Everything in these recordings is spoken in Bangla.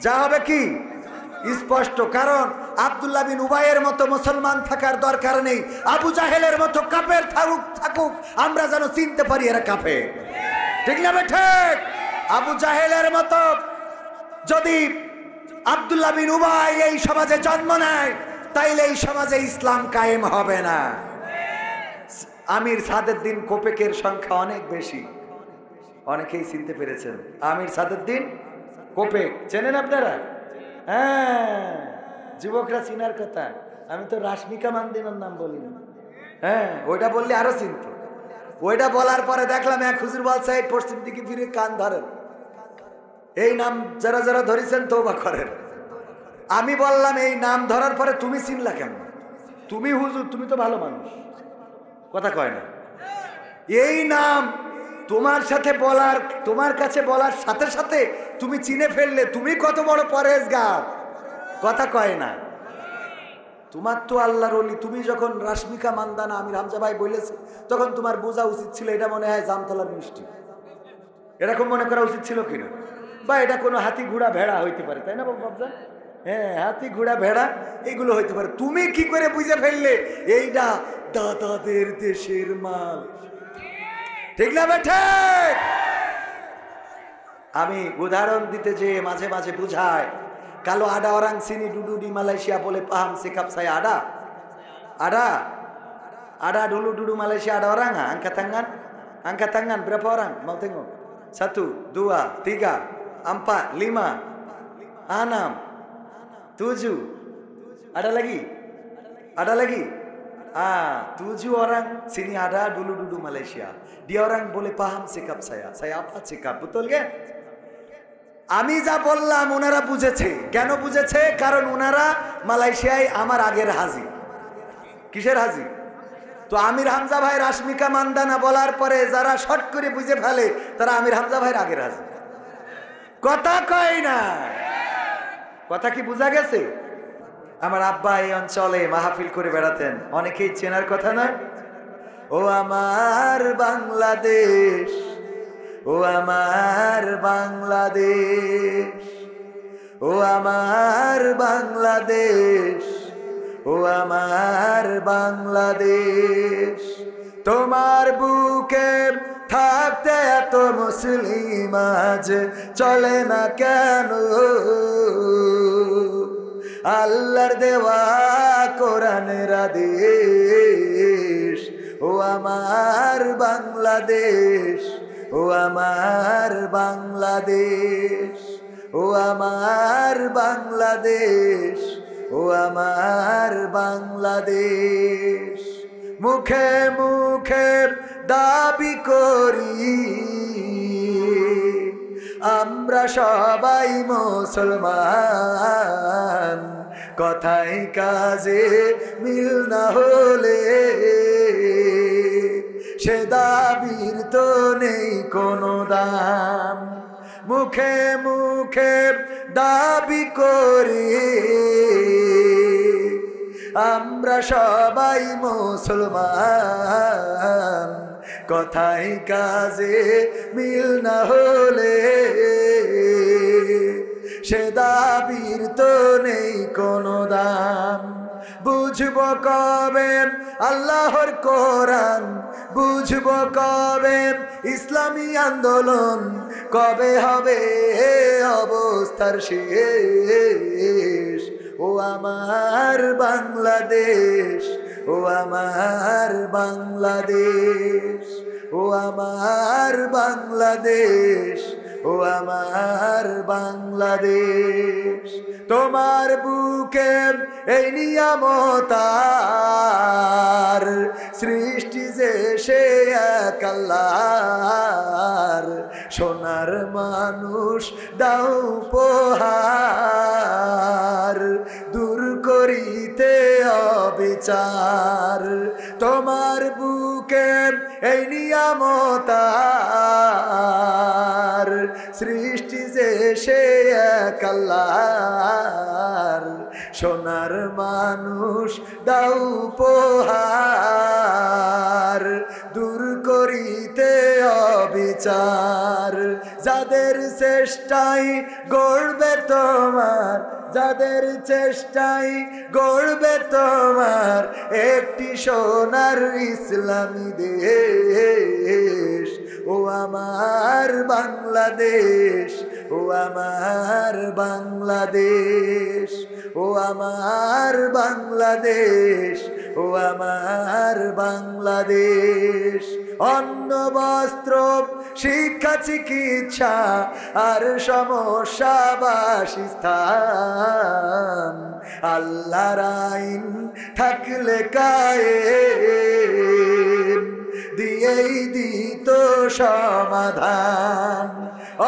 যা হবে কি স্পষ্ট। কারণ আব্দুল্লাহ বিন উবাইয়ের মতো মুসলমান থাকার দরকার নেই, আবু জাহেলের মতো কাফের থাকুক, আমরা যেন চিনতে পারি এরা কাফের। ঠিক না ঠিক? আবু জাহেলের মতো যদি আব্দুল্লাহ বিন উবাই এই সমাজে জন্ম নেয়, তাইলে এই সমাজে ইসলাম কায়েম হবে না। আমির সাদেরদ্দিন কোপেকের সংখ্যা অনেক বেশি, অনেকেই চিনতে পেরেছেন। আমির সাদেরদ্দিন কোপেক চেনেন আপনারা? হ্যাঁ, যুবকরা চিনার কথা। আমি তো রাশমিকা মান্দিনার নাম বলি না। হ্যাঁ, ওইটা বললে আরো চিনত। ওইটা বলার পরে দেখলাম এক হুজুর বলছে পশ্চিম দিকে ফিরে কান ধরেন, এই নাম যারা যারা ধরেছেন তওবা করেন। আমি বললাম এই নাম ধরার পরে তুমি চিনলা কেন? তুমি হুজুর, তুমি তো ভালো মানুষ, কথা কয় না। এই নাম তোমার সাথে বলার, তোমার কাছে বলার সাথে সাথে তুমি চিনে ফেললে, তুমি কত বড় পরেজগার, কথা কয় না। তোমার তো আল্লাহর ওলি। তুমি যখন রাশমিকা মান্দানা আমির হামজা ভাই বলেছে, তখন তোমার বোঝা উচিত ছিল এটা মনে হয় জামতলার মিষ্টি, এরকম মনে করা উচিত ছিল কিনা? বা এটা কোনো হাতি ঘোড়া ভেড়া হইতে পারে, তাই না বাবজা? হ্যাঁ, হাতি ঘোড়া ভেড়া এগুলো হইতে পারে। তুমি কি করে বুঝে ফেললে এইটা দাদাদের দেশের মাল? ঠিক না ঠিক? আমি উদাহরণ দিতে যে মাঝে মাঝে বুঝায়, কালো আডা orang sini dulu di Malaysia boleh paham sikap saya ada? Ada? Ada dulu Malaysia ada orang nggak? Angkat tangan. Angkat tangan, berapa orang? Mau tengok? 1, 2, 3, 4, 5, 6, 7. Ada lagi? Ada lagi? 7 orang sini ada dulu Malaysia. Dia orang boleh paham sikap saya. Saya apa sikap? Betul kan? আমি যা বললাম ওনারা বুঝেছে। কেন বুঝেছে? কারণ ওনারা মালয়েশিয়ায় আমার আগের হাজি। কিসের হাজি? তো আমির হামজা ভাই রাশমিকা মান্দানা বলার পরে যারা শর্ট করে বুঝে ফেলে, তারা আমির হামজা ভাইয়ের আগের হাজি। কথা কয় না? কথা কি বোঝা গেছে? আমার আব্বা এই অঞ্চলে মাহফিল করে বেড়াতেন, অনেকেই চেনার কথা না? ও আমার বাংলাদেশ, ও আমার বাংলাদেশ, ও আমার বাংলাদেশ, ও আমার বাংলাদেশ, তোমার বুকে থাকতে এত মুসলিম আজ চলে না কেন? আল্লাহর দেওয়া কোরআনের আদেশ, ও আমার বাংলাদেশ, ও আমার বাংলাদেশ, ও আমার বাংলাদেশ, ও আমার বাংলাদেশ। মুখে মুখে দাবি করি আমরা সবাই মুসলমান, কথায় কাজে মিল না হলে সে দাবির তো নেই কোনো দাম। মুখে মুখে দাবি করি আমরা সবাই মুসলমান, কথায় কাজে মিল না হলে সে দাবির তো নেই কোনো দাম। বুঝব কবে আল্লাহর কোরআন, বুঝব কবে ইসলামী আন্দোলন, কবে হবে অবস্থার শেষ। ও আমার বাংলাদেশ, ও আমার বাংলাদেশ, ও আমার বাংলাদেশ, ও আমার বাংলাদেশ। তোমার বুকে এই নিয়ামতার সৃষ্টি যে সে এক আল্লাহর, সোনার মানুষ দাও উপহার, দূর করিতে অবিচার। তোমার বুকে এই নিয়ামতার সৃষ্টি যে সে এক আল্লাহর, সোনার মানুষ দাও উপহার, দূর করিতে অবিচার। যাদের চেষ্টায় গড়বে তোমার, যাদের চেষ্টায় গড়বে তোমার একটি সোনার ইসলামী দেশ। ও আমার বাংলাদেশ, ও আমার বাংলাদেশ, ও আমার বাংলাদেশ, ও আমার বাংলাদেশ। অন্ন বস্ত্র শিক্ষা চিকিৎসা আর সমস্যা বাসস্থান আল্লাহর আইন থাকলে কায়েম দিয়েই দিত সমাধান।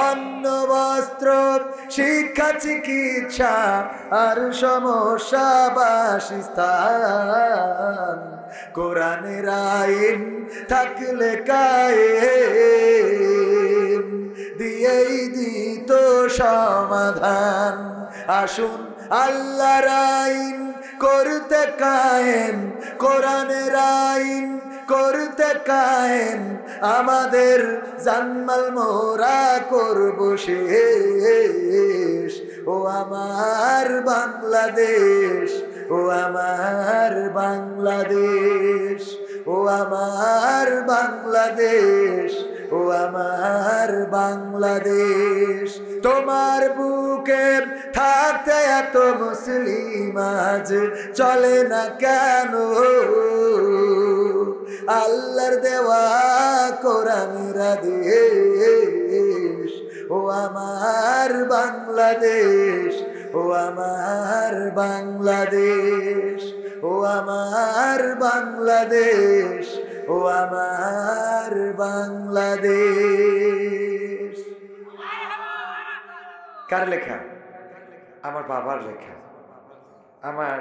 অন্ন বস্ত্র শিক্ষা চিকিৎসা আর সমস্যা বাসস্থান কোরআনের আইন থাকলে কায়েম দিয়েই দিত সমাধান। আসুন আল্লাহর আইন করতে কায়েম, কোরআনের আইন করতে কায়েম, আমাদের জানমাল মোরা করব শেষ। ও আমার বাংলাদেশ, ও আমার বাংলাদেশ, ও আমার বাংলাদেশ, ও আমার বাংলাদেশ। তোমার বুকে থাকতে এত মুসলিম আজ চলে না কেন? আল্লাহর দেওয়া কোরআনের আদেশ। ও আমার বাংলাদেশ, ও আমার বাংলাদেশ, ও আমার বাংলাদেশ, ও আমার বাংলাদেশ। কার লেখা? আমার বাবার লেখা। আমার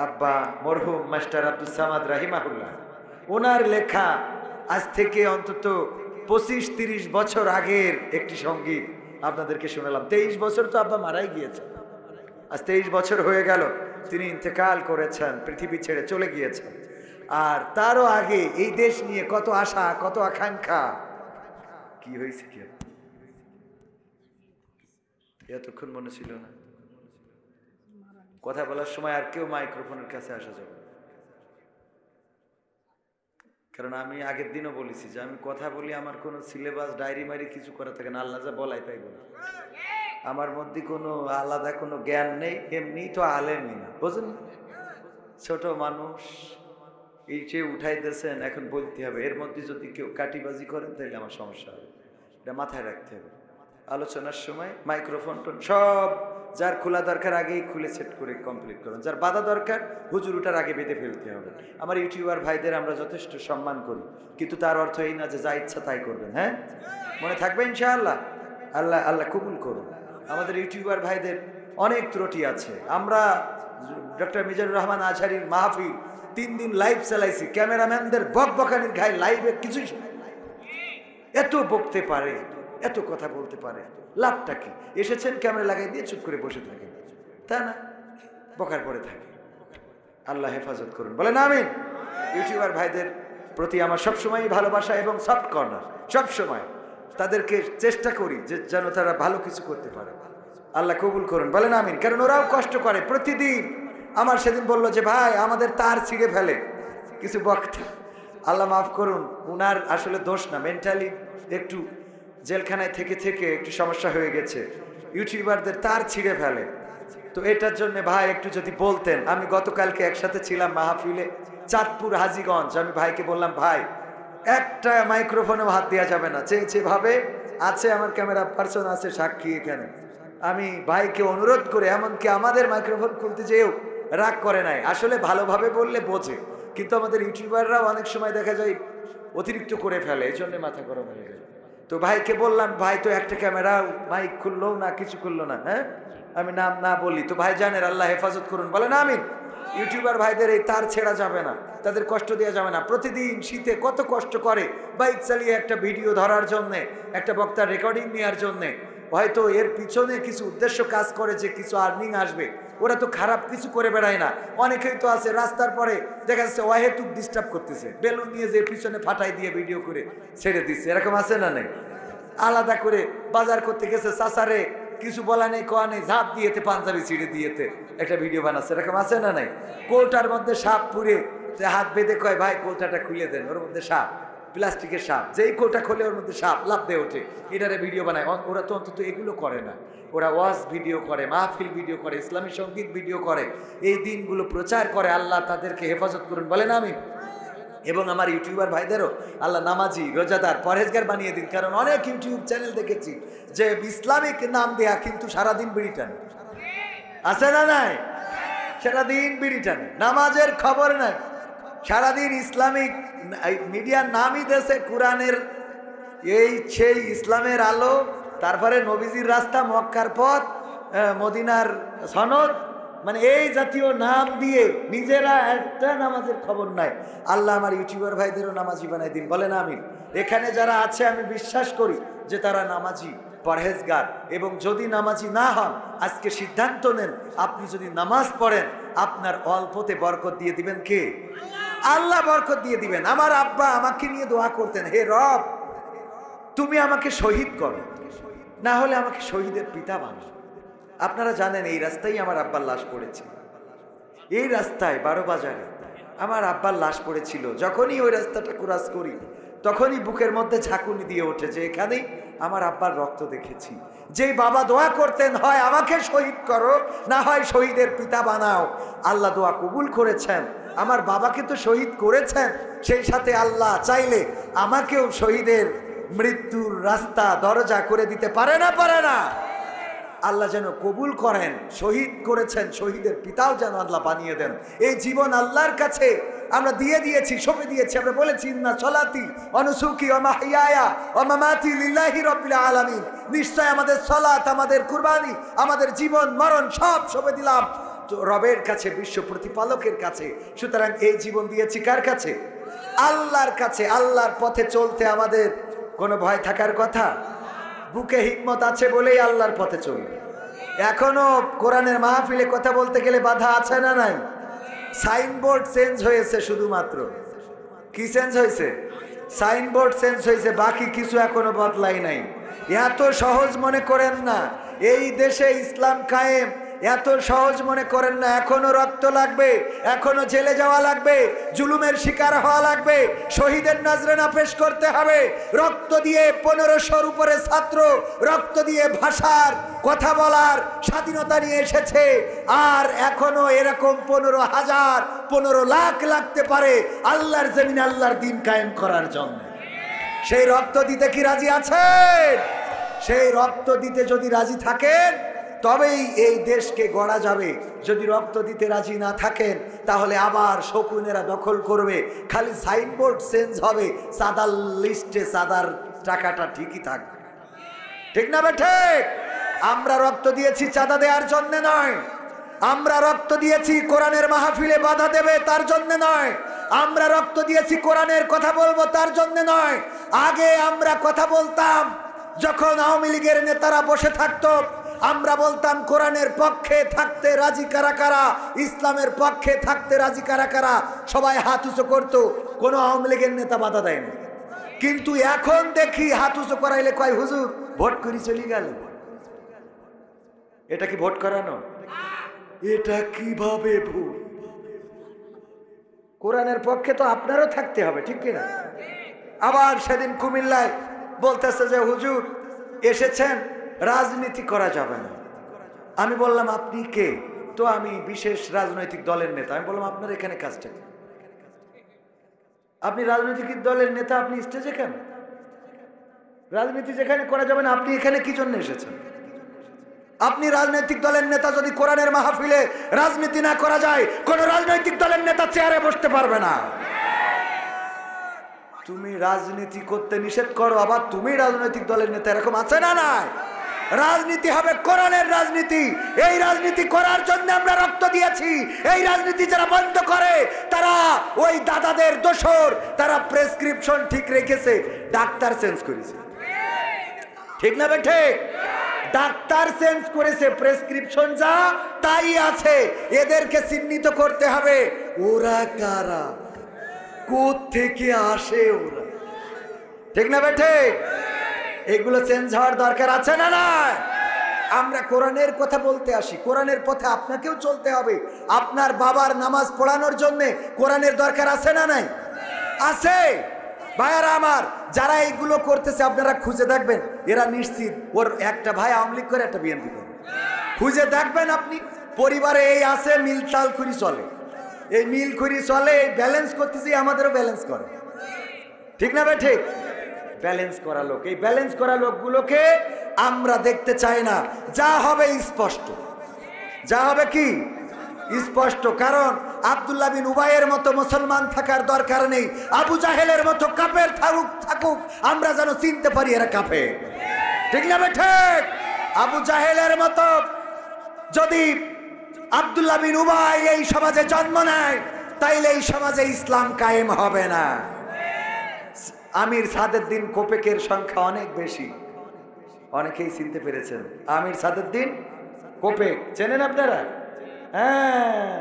আব্বা মরহুম মাস্টার আব্দুল সামাদ রাহিমাহুল্লাহ, ওনার লেখা। আজ থেকে অন্তত 25-30 বছর আগের একটি সঙ্গীত আপনাদেরকে শোনালাম। 23 বছর তো আব্বা মারাই গিয়েছেন, আজ 23 বছর হয়ে গেল তিনি ইন্তেকাল করেছেন, পৃথিবী ছেড়ে চলে গিয়েছেন। আর তারও আগে এই দেশ নিয়ে কত আশা, কত আকাঙ্ক্ষা। কি হয়েছে? কি এতক্ষণ মনে ছিল না? কথা বলার সময় আর কেউ মাইক্রোফোনের কাছে আসা যাবে, কারণ আমি আগের দিনও বলেছি যে আমি কথা বলি, আমার কোনো সিলেবাস ডায়েরি মারি কিছু করা থাকে না, আল্লাহ যা বলাই তাই বলি। আমার মধ্যে কোনো আলাদা কোনো জ্ঞান নেই, এমনি তো আলেমই না, বুঝলেন? ছোট মানুষ, এই যে উঠাই দিয়েছেন, এখন বলতে হবে। এর মধ্যে যদি কেউ কাটিবাজি করেন তাহলে আমার সমস্যা হবে, এটা মাথায় রাখতে হবে। আলোচনার সময় মাইক্রোফোন টোন সব যার খোলা দরকার আগেই খুলে সেট করে কমপ্লিট করুন, যার বাধা দরকার হুজুর উঠার আগে বেঁধে ফেলতে হবে। আমার ইউটিউবার ভাইদের আমরা যথেষ্ট সম্মান করি, কিন্তু তার অর্থ এই না যে যা ইচ্ছা তাই করবেন। হ্যাঁ, মনে থাকবে ইনশাআল্লাহ। আল্লাহ আল্লাহ কবুল করুন। আমাদের ইউটিউবার ভাইদের অনেক ত্রুটি আছে। আমরা ডক্টর মিজানুর রহমান আজহারির মাহফিল 3 দিন লাইভ চালাইছি, ক্যামেরাম্যানদের বকবকানির গায়ে লাইভে কিছুই এত বকতে পারে, এত কথা বলতে পারে, লাভটা কি? এসেছেন ক্যামেরা লাগাই দিয়ে চুপ করে বসে থাকেন, তা না, বকার পরে থাকে। আল্লাহ হেফাজত করুন, বলেন আমিন। ইউটিউবার ভাইদের প্রতি আমার সবসময় ভালোবাসা এবং সফট কর্নার, সবসময় তাদেরকে চেষ্টা করি যে যেন তারা ভালো কিছু করতে পারে। আল্লাহ কবুল করুন, বলেন আমিন। কারণ ওরাও কষ্ট করে প্রতিদিন। আমার সেদিন বললো যে ভাই আমাদের তার ছিঁড়ে ফেলে কিছু বক্তা, আল্লাহ মাফ করুন, উনার আসলে দোষ না, মেন্টালি একটু জেলখানায় থেকে থেকে একটু সমস্যা হয়ে গেছে, ইউটিউবারদের তার ছিঁড়ে ফেলে। তো এটার জন্য ভাই একটু যদি বলতেন। আমি গতকালকে একসাথে ছিলাম মাহফিলে চাঁদপুর হাজীগঞ্জ। আমি ভাইকে বললাম ভাই একটা মাইক্রোফোনেও হাত দেওয়া যাবে না, যেভাবে আছে আমার ক্যামেরা পার্সন আছে সাক্ষী এখানে। আমি ভাইকে অনুরোধ করে, এমনকি আমাদের মাইক্রোফোন খুলতে যেও রাগ করে নাই, আসলে ভালোভাবে বললে বোঝে, কিন্তু আমাদের ইউটিউবাররাও অনেক সময় দেখা যায় অতিরিক্ত করে ফেলে, এই জন্য মাথা গরম হয়ে যায়। তো ভাইকে বললাম ভাই তো একটা ক্যামেরা মাইক খুললো না, কিছু খুললো না। হ্যাঁ, আমি নাম না বলি তো ভাই জানের, আল্লাহ হেফাজত করুন, বলেন আমিন। ইউটিউবার ভাইদের এই তার ছেড়া যাবে না, তাদের কষ্ট দেওয়া যাবে না। প্রতিদিন শীতে কত কষ্ট করে বাইক চালিয়ে একটা ভিডিও ধরার জন্যে, একটা বক্তার রেকর্ডিং নেওয়ার জন্যে। হয়তো এর পিছনে কিছু উদ্দেশ্য কাজ করে যে কিছু আর্নিং আসবে, ওরা তো খারাপ কিছু করে বেড়ায় না। অনেকেই তো আছে রাস্তার পরে দেখা যাচ্ছে অহেতুক ডিস্টার্ব করতেছে, বেলুন নিয়ে যে পিছনে ফাটাই দিয়ে ভিডিও করে ছেড়ে দিচ্ছে, এরকম আছে না? নেই? আলাদা করে বাজার করতে গেছে, চাচারে কিছু বলা নেই, কোয়া নেই, ঝাঁপ দিয়েতে, পাঞ্জাবি ছিঁড়ে দিয়েতে একটা ভিডিও বানাচ্ছে, এরকম আছে না নাই? কৌটার মধ্যে সাপ পুড়ে হাত বেঁধে কয় ভাই কৌটাটা খুলে দেন, ওর মধ্যে সাপ, প্লাস্টিকের সাপ, যেই কৌটা খোলে ওর মধ্যে সাপ লাফ দিয়ে ওঠে, এটারে ভিডিও বানায়। ওরা তো অন্তত এগুলো করে না, ওরা ওয়াজ ভিডিও করে, মাহফিল ভিডিও করে, ইসলামী সঙ্গীত ভিডিও করে, এই দিনগুলো প্রচার করে। আল্লাহ তাদেরকে হেফাজত করুন, বলেন আমিন। এবং আমার ইউটিউবার ভাইদেরও আল্লাহ নামাজি, রোজাদার, পরহেজগার বানিয়ে দিন। কারণ অনেক ইউটিউব চ্যানেল দেখেছি যে ইসলামিক নাম দেয়া কিন্তু সারাদিন বিড়ি টানে, আছে না নাই? সারাদিন বিড়ি টানে, নামাজের খবর নাই, সারাদিন ইসলামিক মিডিয়ার নামই দেশে কোরআনের এই সেই ইসলামের আলো, তারপরে নবীজির রাস্তা, মক্কার পথ, মদিনার সনদ, মানে এই জাতীয় নাম দিয়ে নিজেরা একটা নামাজের খবর নাই। আল্লাহ আমার ইউটিউবার ভাইদেরও নামাজি বানাই দিন, বলেন আমিন। এখানে যারা আছে আমি বিশ্বাস করি যে তারা নামাজি, পরহেজগার, এবং যদি নামাজি না হন আজকে সিদ্ধান্ত নেন, আপনি যদি নামাজ পড়েন আপনার অল্পতে বরকত দিয়ে দিবেন কে? আল্লাহ বরকত দিয়ে দিবেন। আমার আব্বা আমাকে নিয়ে দোয়া করতেন, হে রব তুমি আমাকে শহীদ করো, না হলে আমাকে শহীদের পিতা বানাও। আপনারা জানেন এই রাস্তায় আমার আব্বার লাশ পড়েছিল, এই রাস্তায় 12 বাজারে আমার আব্বার লাশ পড়েছিল। যখনই ওই রাস্তাটা ক্রস করি তখনই বুকের মধ্যে ঝাঁকুনি দিয়ে ওঠে যে এখানেই আমার আব্বার রক্ত দেখেছি। যেই বাবা দোয়া করতেন, হয় আমাকে শহীদ করো, না হয় শহীদের পিতা বানাও। আল্লাহ দোয়া কবুল করেছেন, আমার বাবাকে তো শহীদ করেছেন, সেই সাথে আল্লাহ চাইলে আমাকেও শহীদের মৃত্যুর রাস্তা দরজা করে দিতে পারে না? পারে না? আল্লাহ যেন কবুল করেন, শহীদ করেছেন, শহীদের পিতাও যেন আল্লাহ বানিয়ে দেন। এই জীবন আল্লাহর কাছে আমরা দিয়ে দিয়েছি, সঁপে দিয়েছি। আমরা বলেছি ইন্না সলাতি ওয়া নুসুকি ওয়া মাহইয়ায়া ওয়া মামাতি লিল্লাহি রাব্বিল আলামিন, নিশ্চয় আমাদের সলাত, আমাদের কুরবানি, আমাদের জীবন মরণ সব সঁপে দিলাম রবের কাছে, বিশ্ব প্রতিপালকের কাছে। সুতরাং এই জীবন দিয়েছি কার কাছে? আল্লাহর কাছে। আল্লাহর পথে চলতে আমাদের কোনো ভয় থাকার কথা? বুকে হিকমত আছে বলেই আল্লাহর পথে চলবে। এখনো কোরআনের মাহফিলে কথা বলতে গেলে বাধা আছে না নাই? সাইনবোর্ড চেঞ্জ হয়েছে, শুধুমাত্র কি চেঞ্জ হয়েছে? সাইনবোর্ড চেঞ্জ হয়েছে, বাকি কিছু এখনো বদলাই নাই। এত সহজ মনে করেন না এই দেশে ইসলাম কায়েম, এত সহজ মনে করেন না। এখনো রক্ত লাগবে, এখনো জেলে যাওয়া লাগবে, জুলুমের শিকার হওয়া লাগবে, শহীদের নজরানা পেশ করতে হবে। রক্ত দিয়ে 1500-র উপরে ছাত্র রক্ত দিয়ে ভাষার, কথা বলার স্বাধীনতা নিয়ে এসেছে। আর এখনো এরকম 15,000, 15 লাখ লাগতে পারে আল্লাহর জমিনে আল্লাহর দ্বীন কায়েম করার জন্য। সেই রক্ত দিতে কি রাজি আছেন? সেই রক্ত দিতে যদি রাজি থাকেন তবেই এই দেশকে গড়া যাবে। যদি রক্ত দিতে রাজি না থাকেন তাহলে আবার শকুনেরা দখল করবে, খালি সাইনবোর্ড চেঞ্জ হবে, সাদার লিস্টে সাদার টাকাটা ঠিকই থাকবে। ঠিক না বেঠে? আমরা রক্ত দিয়েছি চাঁদা দেওয়ার জন্য নয়, আমরা রক্ত দিয়েছি কোরআনের মাহফিলে বাধা দেবে তার জন্য নয়, আমরা রক্ত দিয়েছি কোরআনের কথা বলবো তার জন্য নয়। আগে আমরা কথা বলতাম যখন আওয়ামী লীগের নেতারা বসে থাকতো, আমরা বলতাম কোরআনের পক্ষে থাকতে রাজি কারা কারা, ইসলামের পক্ষে থাকতে রাজি কারা কারা, সবাই হাত উঁচু করতো, কোনো আওয়ামী লীগের নেতা বাধা দেয়নি। কিন্তু এখন দেখি হাত উঁচু করাইলে কয় হুজুর ভোট করি চলে গেল। এটা কি ভোট করানো? এটা কিভাবে ভোট? কোরআনের পক্ষে তো আপনারও থাকতে হবে, ঠিক কিনা? আবার সেদিন কুমিল্লায় বলতেছে যে হুজুর এসেছেন, রাজনীতি করা যাবে না। আমি বললাম আপনি কে? তো আমি বিশেষ রাজনৈতিক দলের নেতা। আমি বললাম আপনার এখানে কাজটা কি? আপনি রাজনৈতিক দলের নেতা, আপনি স্টেজে কেন? রাজনীতি যেখানে করা যাবে না আপনি এখানে কি জন্য এসেছেন? আপনি রাজনৈতিক দলের নেতা, যদি কোরআনের মাহফিলে রাজনীতি না করা যায় কোন রাজনৈতিক দলের নেতা চেয়ারে বসতে পারবে না। তুমি রাজনীতি করতে নিষেধ করো, আবার তুমি রাজনৈতিক দলের নেতা, এরকম আছে না নাই? রাজনীতি হবে কোরআনের রাজনীতি। এই রাজনীতি করার জন্য আমরা রক্ত দিয়েছি। এই রাজনীতি যারা বন্ধ করে তারা ওই দাদাদের দোসর, তারা প্রেসক্রিপশন ঠিক রেখেছে, ডাক্তার চেঞ্জ করেছে, ঠিক না বেঠে? ডাক্তার চেঞ্জ করেছে, প্রেসক্রিপশন যা তাই আছে। এদেরকে চিহ্নিত করতে হবে ওরা কারা, কোথা থেকে আসে ওরা, ঠিক না বেঠে? এগুলো চেঞ্জ হওয়ার দরকার আছে না নাই? আমরা কোরআনের কথা বলতে আসি, কোরআনের পথে আপনাকেও চলতে হবে। আপনার বাবার নামাজ পড়ানোর জন্য কোরআনের দরকার আছে না নাই? আছে। ভাইয়ারা আমার, যারা এইগুলো করতেছে আপনারা খুঁজে দেখবেন, এরা নিশ্চিত ওর একটা ভাই আওয়ামী লীগ করে, একটা বিএনপি করে। খুঁজে দেখবেন আপনি, পরিবারে এই আছে, মিলতাল খুরি চলে, এই মিল খুরি চলে, এই ব্যালেন্স করতেছি, আমাদেরও ব্যালেন্স করে, ঠিক না ভাই? ঠিক। ব্যালেন্স করা লোক, এই ব্যালেন্স করা লোকগুলোকে আমরা দেখতে চাই না। যা হবে স্পষ্ট, যা হবে কি স্পষ্ট। কারণ আব্দুল্লাহ বিন উবাইয়ের মতো মুসলমান থাকার দরকার নেই, আবু জাহেলের মতো কাফের থাকুক, আমরা যেন চিনতে পারি এরা কাফের, ঠিক না ভাই? ঠিক। আবু জাহেলের মতো যদি আব্দুল্লাহ বিন উবাই এই সমাজে জন্ম নেয়, তাইলে এই সমাজে ইসলাম কায়েম হবে না। আমির সাদেরদ্দিন কোপেকের সংখ্যা অনেক বেশি, অনেকেই চিনতে পেরেছেন। আমির সাদেরদ্দিন কোপেক চেনেন আপনারা? হ্যাঁ,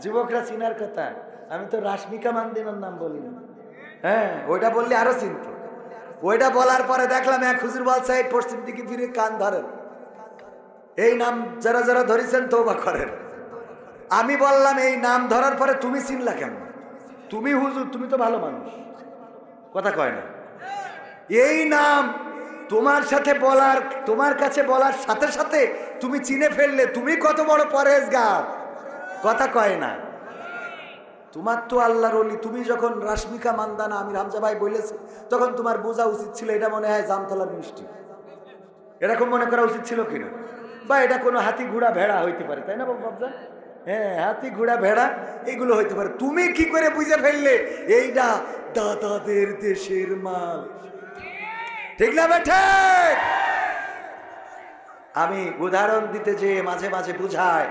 যুবকরা চিনার কথা। আমি তো রাশমিকা মান্দিনার নাম বলি না। হ্যাঁ, ওইটা বললে আরো চিনত। ওইটা বলার পরে দেখলাম এক হুজুর বলছে পশ্চিম দিকে ফিরে কান ধরেন, এই নাম যারা যারা ধরেছেন তওবা করেন। আমি বললাম এই নাম ধরার পরে তুমি চিনলা কেমন? তুমি হুজুর, তুমি তো ভালো মানুষ, কথা কয় না। এই নাম তোমার সাথে বলার, তোমার কাছে বলার সাথে সাথে তুমি চিনে ফেললে, তুমি কত বড় পরেজগার, কথা কয় না। তোমার তো আল্লাহর ওলি। তুমি যখন রাশমিকা মান্দানা আমির হামজা ভাই বলেছে, তখন তোমার বোঝা উচিত ছিল এটা মনে হয় জামতলার মিষ্টি, এরকম মনে করা উচিত ছিল কিনা? বা এটা কোনো হাতি ঘোড়া ভেড়া হইতে পারে, তাই না বাবজা? হ্যাঁ, হাতি ঘোড়া ভেড়া এগুলো হইতে পারে। তুমি কি করে বুঝে ফেললে এইটা দাদাদের দেশের মাল, ঠিক না বেঠে? আমি উদাহরণ দিতে যে মাঝে মাঝে বুঝায়,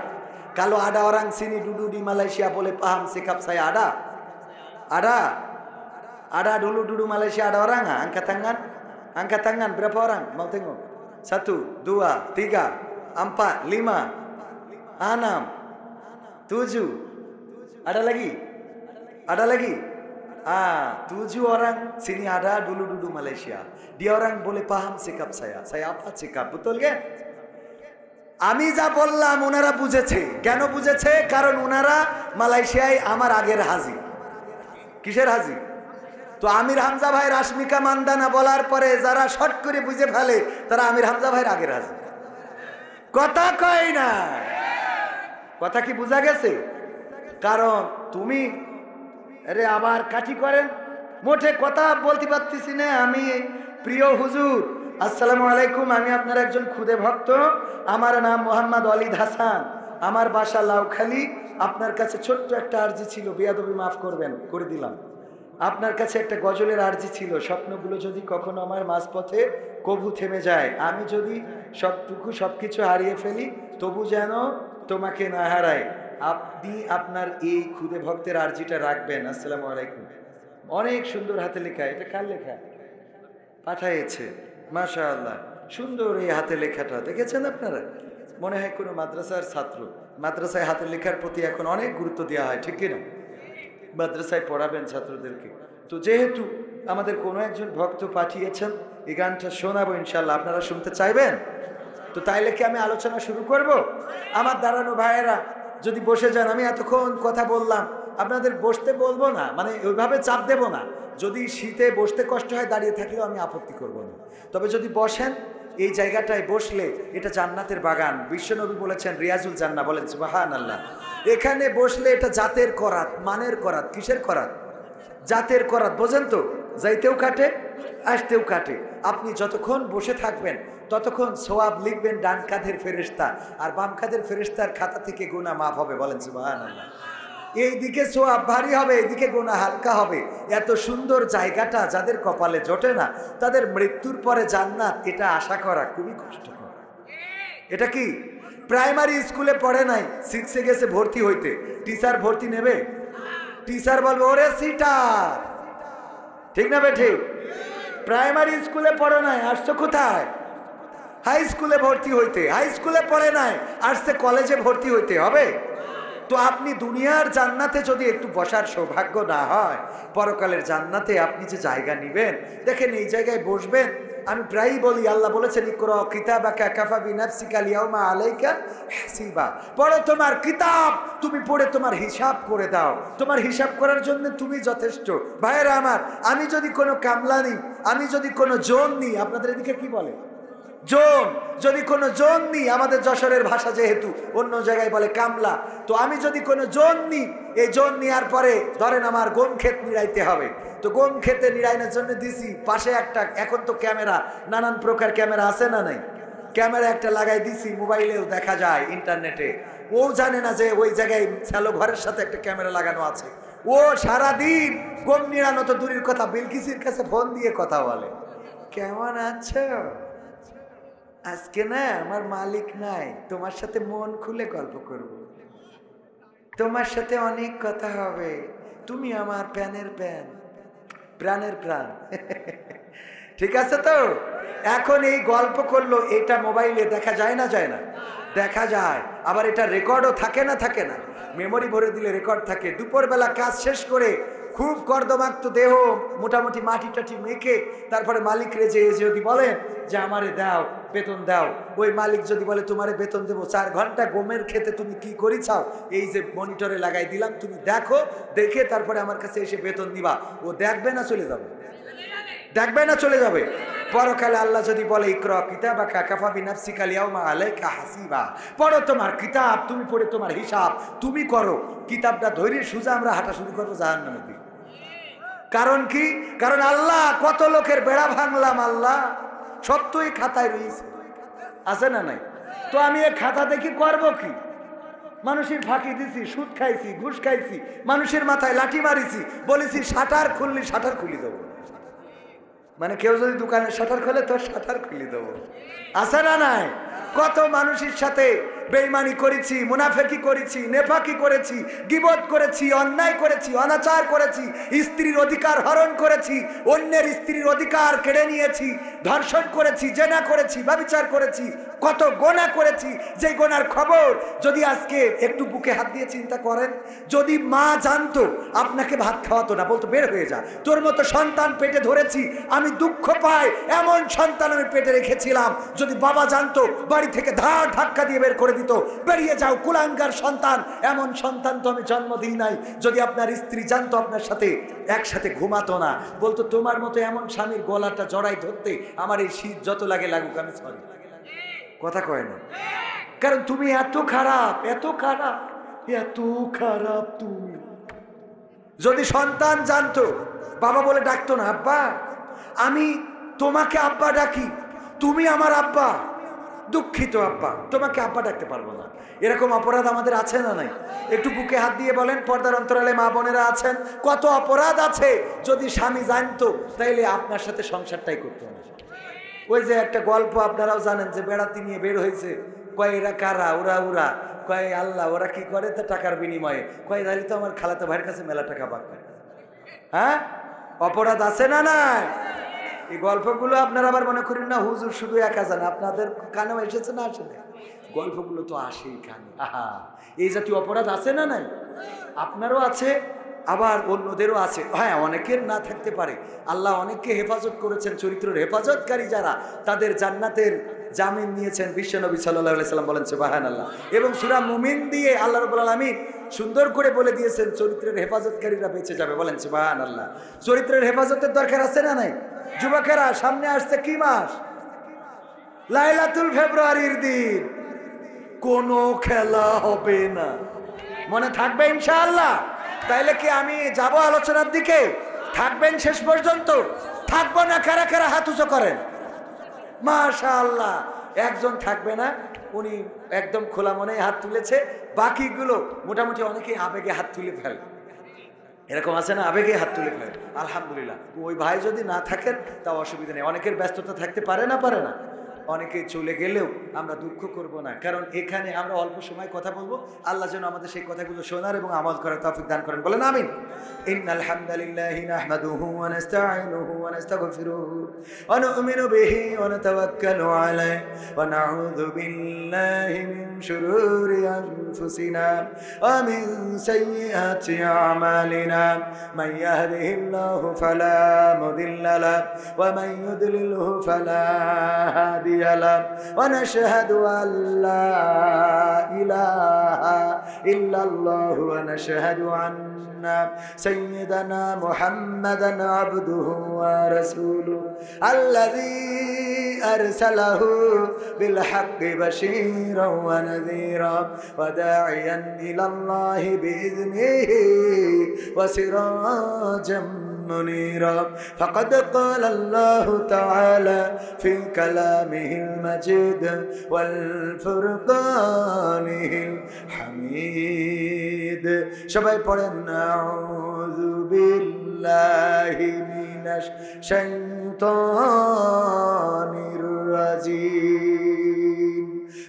কালো আডা orang sini dulu di Malaysia boleh paham sikap saya ada? Ada dulu Malaysia ada orang nggak? Angkat tangan, berapa orang? Mau tengok? 1, 2, 3, 4, 5, 6, 7. Ada lagi? 7 orang sini ada dulu Malaysia. Dia orang boleh paham sikap saya. Saya apa sikap? Betul kan? আমি যা বললাম ওনারা বুঝেছে। কেন বুঝেছে? কারণ ওনারা মালয়েশিয়ায় আমার আগের হাজি। কিসের হাজি? তো আমির হামজা ভাই রাশমিকা মান্দানা বলার পরে যারা শর্ট করে বুঝে ফেলে, তারা আমির হামজা ভাইয়ের আগের হাজি। কথা কয় না? কথা কি বোঝা গেছে? কারণ তুমি আরে আবার কাঠি করেন, মোটে কথা বলতে পারতেছি না। আমি প্রিয় হুজুর, আসসালামু আলাইকুম, আমি আপনার একজন খুদে ভক্ত। আমার নাম মোহাম্মদ ওয়ালিদ হাসান, আমার বাসা লাউখালী। আপনার কাছে ছোট্ট একটা আরজি ছিল, বেয়াদবি মাফ করবেন, করে দিলাম। আপনার কাছে একটা গজলের আরজি ছিল, স্বপ্নগুলো যদি কখনো আমার মাঝপথে কবু থেমে যায়, আমি যদি সবকিছু হারিয়ে ফেলি, তবু যেন তোমাকে না হারায়, আপনি আপনার এই খুদে ভক্তের আরজিটা রাখবেন। আসসালামু আলাইকুম। অনেক সুন্দর হাতে লেখা। এটা কার লেখা? পাঠাইছে, মাশাআল্লাহ, সুন্দর এই হাতে লেখাটা। দেখেছেন আপনারা? মনে হয় কোনো মাদ্রাসার ছাত্র। মাদ্রাসায় হাতে লেখার প্রতি এখন অনেক গুরুত্ব দেওয়া হয়, ঠিক কিনা? মাদ্রাসায় পড়াবেন ছাত্রদেরকে। তো যেহেতু আমাদের কোনো একজন ভক্ত পাঠিয়েছেন, এই গানটা শোনাবো ইনশাল্লাহ। আপনারা শুনতে চাইবেন? তো তাইলে কি আমি আলোচনা শুরু করব? আমার দাঁড়ানো ভাইয়েরা যদি বসে যান, আমি এতক্ষণ কথা বললাম, আপনাদের বসতে বলবো না, মানে ওইভাবে চাপ দেব না। যদি শীতে বসতে কষ্ট হয়, দাঁড়িয়ে থাকলেও আমি আপত্তি করব না। তবে যদি বসেন, এই জায়গাটায় বসলে এটা জান্নাতের বাগান। বিশ্বনবী বলেছেন রিয়াজুল জান্নাহ, বলেন সুবহানাল্লাহ। এখানে বসলে এটা জাতের করাত, মানের করাত। কিসের করাত? জাতের করাত। বোঝেন তো? যাইতেও কাটে, আসতেও কাটে। আপনি যতক্ষণ বসে থাকবেন ততক্ষণ সওয়াব লিখবেন ডান কাঁধের ফেরেশতা, আর বাম কাঁধের ফেরেশতার খাতা থেকে গুনাহ মাফ হবে, বলেন সুবহানাল্লাহ। এইদিকে সওয়াব ভারী হবে, এইদিকে গুনাহ হালকা হবে। এত সুন্দর জায়গাটা যাদের কপালে জোটে না, তাদের মৃত্যুর পরে জান্নাত, এটা আশা করা খুবই কষ্টকর। এটা কি প্রাইমারি স্কুলে পড়ে নাই, 6-এ গেছে ভর্তি হইতে, টিচার ভর্তি নেবে? টিচার বলবে ওরে সিটার, ঠিক না বে ঠিক? প্রাইমারি স্কুলে পড়ে নাই, আসছো কোথায়? হাই স্কুলে ভর্তি হইতে। হাই স্কুলে পড়ে নাই, আসছে কলেজে ভর্তি হইতে হবে। তো আপনি দুনিয়ার জান্নাতে যদি একটু বসার সৌভাগ্য না হয়, পরকালের জান্নাতে আপনি যে জায়গা নেবেন, দেখেন এই জায়গায় বসবেন, আমি প্রায়ই বলি, আল্লাহ বলেছেন ইকরা কিতাবাকা কাফা বিনাফসিকা আল-ইয়াওমা আলাইকা হাসিবা, পড়ো তোমার কিতাব, তুমি পড়ে তোমার হিসাব করে দাও, তোমার হিসাব করার জন্য তুমি যথেষ্ট। ভাইয়েরা আমার, আমি যদি কোনো কামলা নিই, আমি যদি কোনো জোন নিই, আপনাদের এদিকে কি বলে জোন, যদি কোনো জোন নিই, আমাদের যশোরের ভাষা যেহেতু, অন্য জায়গায় বলে কামলা, তো আমি যদি কোনো জোন নিই, এই জোন নেওয়ার পরে ধরেন আমার গম ক্ষেত নিড়াইতে হবে, তো গম ক্ষেতে নিড়াইনের জন্য দিছি পাশে একটা, এখন তো ক্যামেরা, নানান প্রকার ক্যামেরা আছে না নাই, ক্যামেরা একটা লাগাই দিছি, মোবাইলেও দেখা যায়, ইন্টারনেটে, ও জানে না যে ওই জায়গায় শ্যালো ঘরের সাথে একটা ক্যামেরা লাগানো আছে। ও সারাদিন গম নিড়ানো তো দূরের কথা, বিলকিসির কাছে ফোন দিয়ে কথা বলে, কেমন আছো, আজকে না আমার মালিক নাই, তোমার সাথে মন খুলে গল্প করব, তোমার সাথে অনেক কথা হবে, তুমি আমার প্যানের প্যান, প্রাণের প্রাণ। ঠিক আছে তো? এখন এই গল্প করলো, এটা মোবাইলে দেখা যায় না, যায় না? দেখা যায়। আবার এটা রেকর্ডও থাকে না, থাকে না, মেমোরি ভরে দিলে রেকর্ড থাকে। দুপুরবেলা কাজ শেষ করে খুব কর্দমাক্ত দেহ, মোটামুটি মাটি টাটি মেখে তারপরে মালিক রেজে যদি বলেন যে আমারে দাও, বেতন দাও, ওই মালিক যদি বলে তোমারে বেতন দেবো 4 ঘন্টা গমের খেতে তুমি কি করিছাও, এই যে মনিটরে লাগাই দিলাম, তুমি দেখো, দেখে তারপরে আমার কাছে এসে বেতন দিবা, ও দেখবে না চলে যাবে, দেখবে না চলে যাবে। পরকালে আল্লাহ যদি বলে ইকরা কিতাবাকা কাফা বিনাফসিকা আল-ইয়াওমা আলাইকা হাসিবা, পড়ো তোমার কিতাব, তুমি পড়ে তোমার হিসাব তুমি করো, কিতাবটা ধরে সোজা আমরা হাঁটা শুরু করবো জাহান্নামের দিকে। কারণ কি? কারণ আল্লাহ কত লোকের বেড়া ভাঙলাম, আল্লাহ সত্যই খাতায় রয়েছে, আছে না নাই? তো আমি এই খাতা দেখি করবো কি? মানুষের ফাঁকি দিছি, সুদ খাইছি, ঘুষ খাইছি, মানুষের মাথায় লাঠি মারিছি, বলেছি শাটার খুললি, শাটার খুলি দেবো, মানে কেউ যদি দোকানের শাটার খোলে তোর শাটার খুলে দেবো, আছে না নাই? কত মানুষের সাথে বেঈমানি করেছি, মুনাফিকি করেছি, নেফাকি করেছি, গীবত করেছি, অন্যায় করেছি, অনাচার করেছি, স্ত্রীর অধিকার হরণ করেছি, অন্যের স্ত্রীর অধিকার কেড়ে নিয়েছি, ধর্ষণ করেছি, জেনা করেছি, ব্যভিচার করেছি, কত গোনা করেছি, যে গোনার খবর যদি আজকে একটু বুকে হাত দিয়ে চিন্তা করেন, যদি মা জানতো আপনাকে ভাত খাওয়াতো না, বলতো বের হয়ে যা, তোর মতো সন্তান পেটে ধরেছি, আমি দুঃখ পাই, এমন সন্তান আমি পেটে রেখেছিলাম, যদি বাবা জানতো বাড়ি থেকে ধাক্কা দিয়ে বের করে দিত, বেরিয়ে যাও কুলাঙ্গার সন্তান, এমন সন্তান তো আমি জন্ম দিই নাই। যদি আপনার স্ত্রী জানতো আপনার সাথে একসাথে ঘুমাতো না, বলতো তোমার মতো এমন স্বামীর গলাটা জড়াই ধরতে আমার এই শীত যত লাগে লাগুক আমি সরি, কথা কয় না, কারণ তুমি এত খারাপ, এত খারাপ, এত খারাপ তুমি। যদি সন্তান জানতো, বাবা বলে ডাকতো না, আব্বা আমি তোমাকে আব্বা ডাকি, তুমি আমার আব্বা, দুঃখিত আব্বা, তোমাকে আব্বা ডাকতে পারবো না। এরকম অপরাধ আমাদের আছে না নাই? একটু বুকে হাত দিয়ে বলেন, পর্দার অন্তরালে মা বোনেরা আছেন, কত অপরাধ আছে। যদি স্বামী জানতো তাইলে আপনার সাথে সংসারটাই করতো না। ওই যে একটা গল্প আপনারাও জানেন, যে বেড়াতে নিয়ে বের হয়েছে, কয় এরা কারা, ওরা ওরা, কয় আল্লাহ, ওরা কি করে তা টাকার বিনিময়ে, কয় তাহলে তো আমার খালাতো ভাইয়ের কাছে মেলা টাকা পাক। হ্যাঁ, অপরাধ আছে না নাই? এই গল্পগুলো আপনারা আবার মনে করেন না হুজুর শুধু একা জানে, আপনাদের কানেও এসেছে না আসলে? গল্পগুলো তো আসেই কানে। আহা, এই জাতীয় অপরাধ আছে না নাই? আপনারও আছে, আবার অন্যদেরও আছে। হ্যাঁ, অনেকের না থাকতে পারে, আল্লাহ অনেককে হেফাজত করেছেন, চরিত্রের হেফাজতকারী যারা, তাদের জান্নাতের জামিন নিয়েছেন বিশ্বনবী সাল্লাল্লাহু আলাইহি সাল্লাম, বলেন সুবহানাল্লাহ। এবং সূরা মুমিন দিয়ে আল্লাহ রাব্বুল আলামিন সুন্দর করে বলে দিয়েছেন চরিত্রের হেফাজতকারীরা বেঁচে যাবে, বলেন সুবহানাল্লাহ। চরিত্রের হেফাজতের দরকার আছে না নাই? যুবকেরা, সামনে আসছে কি মাস? লাইলাতুল ফেব্রুয়ারির দিন, কোনো খেলা হবে না, মনে থাকবে ইনশাআল্লাহ? তাইলে কি আমি যাব আলোচনার দিকে? থাকবেন শেষ পর্যন্ত? থাকবো না? কারা কারা হাত উঁচু করেন? মাশাআল্লাহ, একজন থাকবে না, উনি একদম খোলা মনে হাত তুলেছে, বাকিগুলো মোটামুটি অনেকেই আবেগে হাত তুলে ফেলে, এরকম আছে না, আবেগে হাত তুলে ফেলে। আলহামদুলিল্লাহ, ওই ভাই যদি না থাকেন তাও অসুবিধা নেই, অনেকের ব্যস্ততা থাকতে পারে না, পারে না, অনেকে চলে গেলেও আমরা দুঃখ করব না, কারণ এখানে আমরা অল্প সময় কথা বলবো। আল্লাহ যেন আমাদের সেই কথাগুলো শোনার এবং আমল করার তৌফিক দান করেন, বলেন আমিন। ইন্নাল হামদালিল্লাহি নাহমাদুহু ওয়া নাস্তাঈনুহু ওয়া নাস্তাগফিরুহু ওয়া নু'মিনু বিহি ওয়া নাতাওয়াক্কালু আলাইহি ওয়া নাউযু বিল্লাহি মিন শুরুরি আনফুসিনা ওয়া মিন সাইয়্যাতি আমালিনা মান ইয়াহদিহিল্লাহু ফালা মুদিল্লা লাহু ওয়া মান ইউদ্লিলহু ফালা হাদিয়া লাহু ওয়া নাশহাদু আল লা ইলাহা ইল্লাল্লাহু ওয়া নাশহাদু আন্না সাইয়্যিদানা মুহাম্মাদান আবদুহু ওয়া রাসূলুহু আল্লাযী আরসালাহু বিল হাক্কি বাশীরান ওয়া নাযীরা ওয়া দাঈয়ান ইলাল্লাহি বিইذনিহি ওয়া সিরাজাম منيرا فقد قال الله تعالى في كلامه المجيد والفرقانه الحميد সবাই পড়েন আউযু বিল্লাহি মিনাশ শাইতানির রাজীম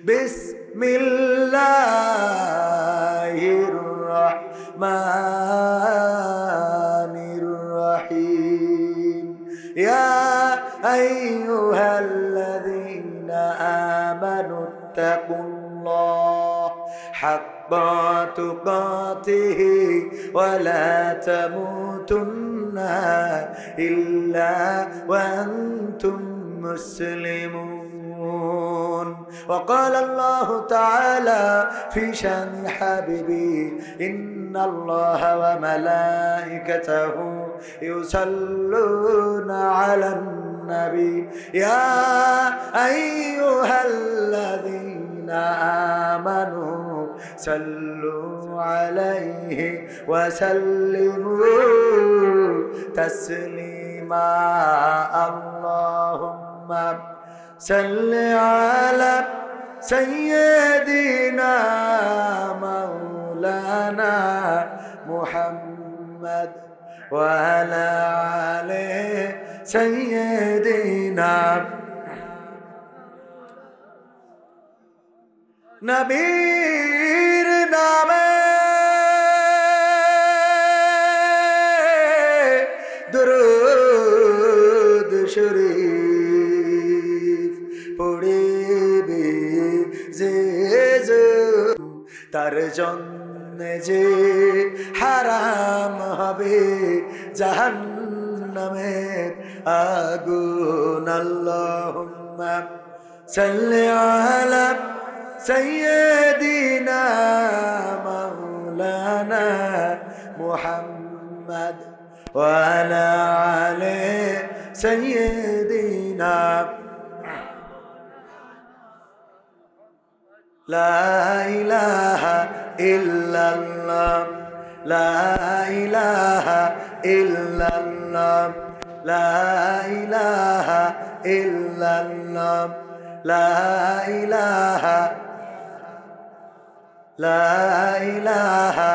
বিসমিল্লাহির রাহমানির রহিম ইয়া আইয়ুহাল্লাযীনা আমানু তাকুল্লাহ হাক্কা তুকাতিহি ওয়া লা তামুতুন্না ইল্লা ওয়া আনতুম মুসলিমুন وقال الله تعالى في شان حبيبي إن الله وملائكته يصلون على النبي يا أيها الذين آمنوا صلوا عليه وسلموا تسليما اللهم صل على سيدنا مولانا محمد وعلى آله سيدنا নবীর নামে দরুদ শরীফ পড়িবে যে তার জন্য যে হারাম হবে জাহান্নামের আগুন আল্লাহুম্মা সাল্লি আলা সাইয়্যিদিনা মাওলানা মুহাম্মদ ওয়া আলা আলি সাইয়্যিদিনা লা ইলাহা ইল্লাল্লাহ লা ইলাহা ইল্লাল্লাহ লা ইলাহা ইল্লাল্লাহ লা ইলাহা লা ইলাহা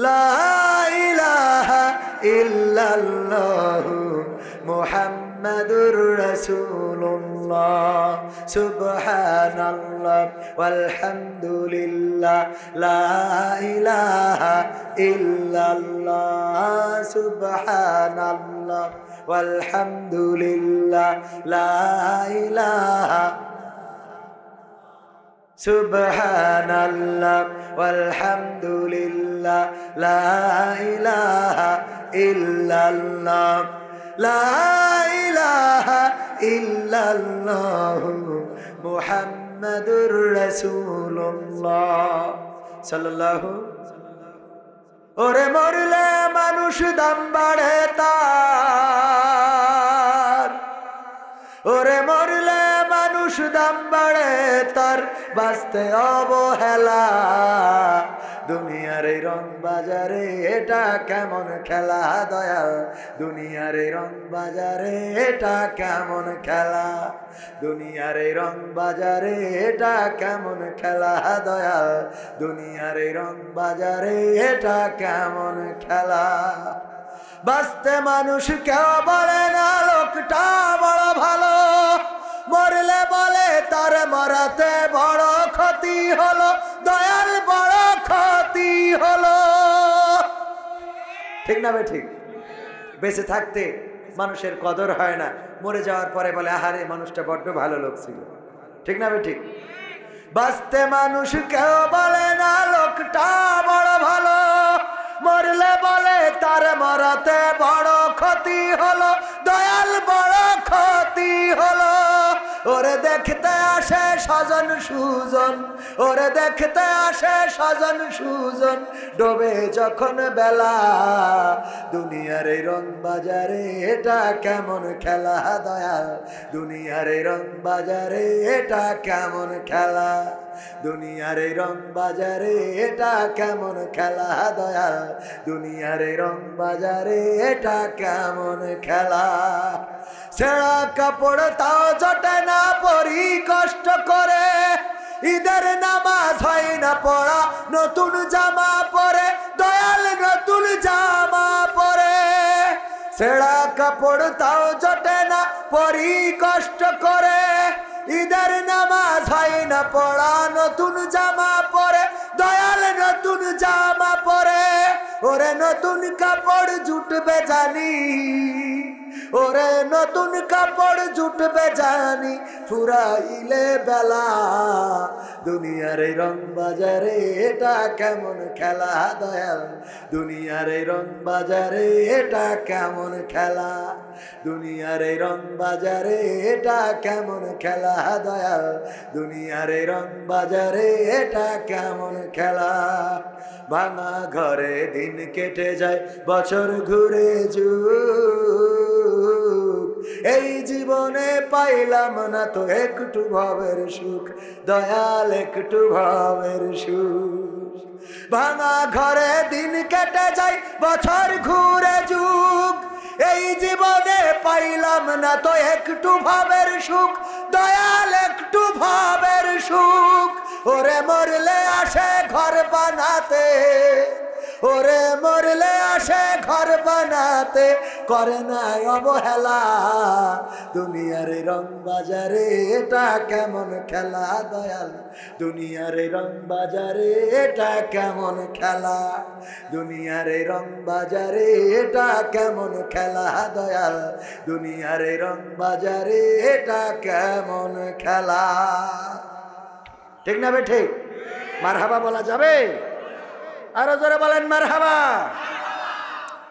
লা ইলাহা ইল্লাল্লাহ মুহাম্মাদুর রাসূলুল্লাহ সুবহানাল্লাহ ওয়ালহামদুলিল্লাহ লা ইলাহা ইল্লাল্লাহ সুবহানাল্লাহ ওয়ালহামদুলিল্লাহ লা ইলাহা সুবহানাল্লাহ ওয়ালহামদুলিল্লাহ লা ইলাহা ইল্লাল্লাহ লা ইলাহা ইল্লাল্লাহ মুহাম্মাদুর রাসূলুল্লাহ সাল্লাল্লাহু। ওরে মরলে মানুষ দাম বাড়ে তার, ওরে মরলে মানুষ দাম বাড়ে তার, বাঁচতে অবহেলা দুনিয়ার এই রং বাজারে এটা কেমন খেলা দয়াল, দুনিয়ার এই রং বাজারে এটা কেমন খেলা, দুনিয়ার এই রং বাজারে এটা কেমন খেলা দয়াল, দুনিয়ার এই রং বাজারে এটা কেমন খেলা। বাঁচতে মানুষ কেউ বলে না লোকটা বড় ভালো, মরলে বলে তার মরাতে বড় ক্ষতি হলো, দয়াল বড় ক্ষতি হলো। ঠিক না বে ঠিক? বেঁচে থাকতে মানুষের কদর হয় না, মরে যাওয়ার পরে বলে আহারে মানুষটা বড্ড ভালো লোক ছিল। ঠিক না বে ঠিক? বাঁচতে মানুষ কেউ বলে না লোকটা বড় ভালো, মরলে বলে তার মরাতে বড় ক্ষতি হলো, দয়াল বড় ক্ষতি হলো। ওরে দেখতে আসে স্বজন সুজন, ওরে দেখতে আসে স্বজন সুজন, ডোবে যখন বেলা দুনিয়ার এই রং বাজারে এটা কেমন খেলা দয়াল, দুনিয়ার এই রং বাজারে এটা কেমন খেলা, দুনিয়ার এই রং বাজারে এটা কেমন খেলা দয়াল, দুনিয়ার এই রং বাজারে এটা কেমন খেলা। ছেঁড়া কাপড় তাও জটে না পরি কষ্ট করে, ঈদের নামাজ হয় না পড়া নতুন জামা পরে, দয়াল নতুন জামা পরে। ছেঁড়া কাপড় তাও জটে না পরি কষ্ট করে, ঈদের নামাজ হয় না পড়া নতুন জামা পরে, দয়াল নতুন জামা পরে। ওরে নতুন কাপড় জুটবে জানি, ওরে নতুন কাপড় জুটবে জানি, ফুরাইলে বেলা দুনিয়ার এই রং বাজারে এটা কেমন খেলা দয়াল, দুনিয়ার এই রং বাজারে এটা কেমন খেলা, দুনিয়ার এই রং বাজারে এটা কেমন খেলা দয়াল, দুনিয়ার এই রং বাজারে এটা কেমন খেলা। ভাঙা ঘরে দিন কেটে যায় বছর ঘুরে যুগ, এই জীবনে পাইলাম না তো একটু ভবের সুখ দয়াল, একটু ভবের সুখ। ভাঙা ঘরে দিন কেটে যায় বছর ঘুরে যুগ, এই জীবনে পাইলাম না তো একটু ভবের সুখ দয়াল, একটু ভবের সুখ। ওরে মরলে আসে ঘর বানাতে, ওরে মরলে আসে ঘর বানাতে, করে না অবহেলা দুনিয়ার রং বাজারে এটা কেমন খেলা দয়াল, দুনিয়ার রং বাজারে এটা কেমন খেলা, দুনিয়ার রং বাজারে এটা কেমন খেলা দয়াল, দুনিয়ার রং বাজারে এটা কেমন খেলা। ঠিক না বে ঠিক? মারহাবা বলা যাবে? আরো জোরে বলেন মারহাবা।